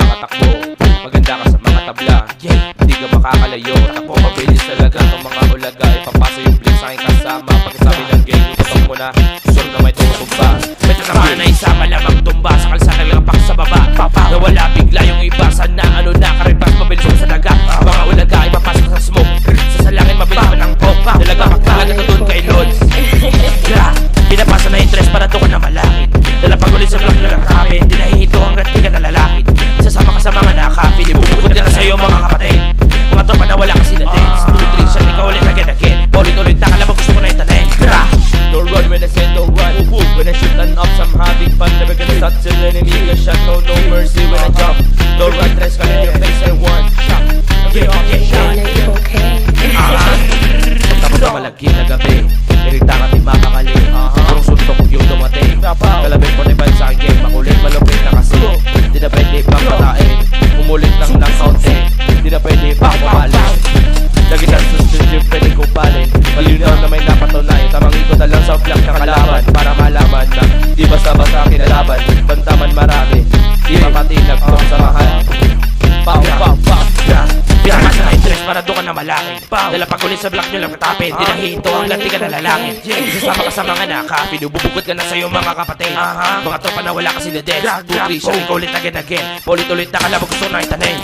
nakakatakbo. Maganda ka sa mga tabla, hindi ka makakalayo. Takbo mabilis talaga ng mga ulaga. Ipapasa yung blink sa aking kasama. Pagkasabi ng game, ipatok mo na sure na may tumumba. May tatama na isa, malamang tumba. Sa kalsada lang pak sa baba. Nawala bigla yung iba. Sana ano na, karipas mabilis ka sa daga. Mga ulaga, ipapasok sa smoke. Sasalangin mabilis mo ng pop. Talaga magtalaga na doon kay Lord. Pinapasa na yung dress para doon ka na malaki. Lalapag ulit sa vlog na lang kami. Di nahihinto hanggat di ka nalalaki. Sasama ka sa mga nakapi. Ibubukod ka na sa'yo mga kapatid. Mga tropa na wala kasi na dance. Nutrition, ikaw ulit again. Ulit-ulit na kalabang gusto ko na yung tanay. Don't run when I say don't run. When I shoot an ups, I'm having fun. Never gonna stop till enemy get shot. No mercy when I jump. Don't run, tres ka in your face and one shot. Shot. Tapos na malagkit na gabi. Irita ka di mapakali. Purong suntok yung dumating. Kalabing 45 sa aking game. Makulit malupit na kasi di na pwede pang patain. Umulit lang ng kaunti. Di na pwede pang pumalik. Lagi ng susund yung pwede kong palin. Malinaw na may napatunayan. Tamang ikot na lang sa vlog ng kalaban. Para malaman na di basta-basta kinalaban. Bantaman marami. Di mapatinag kung samahan. Pow. Pinapasa na yung dress para doon ka na malaki. Lalapag ulit sa vlog nyo lang natapin. Di nahihinto hanggang di ka nalalangin. Sasama ka sa mga naka. Pinububukod ka na sa'yo mga kapatid. Mga tropa na wala kasi na death. Nutrition, ikaw ulit again. Ulit-ulit na kalabang gusto na itanin.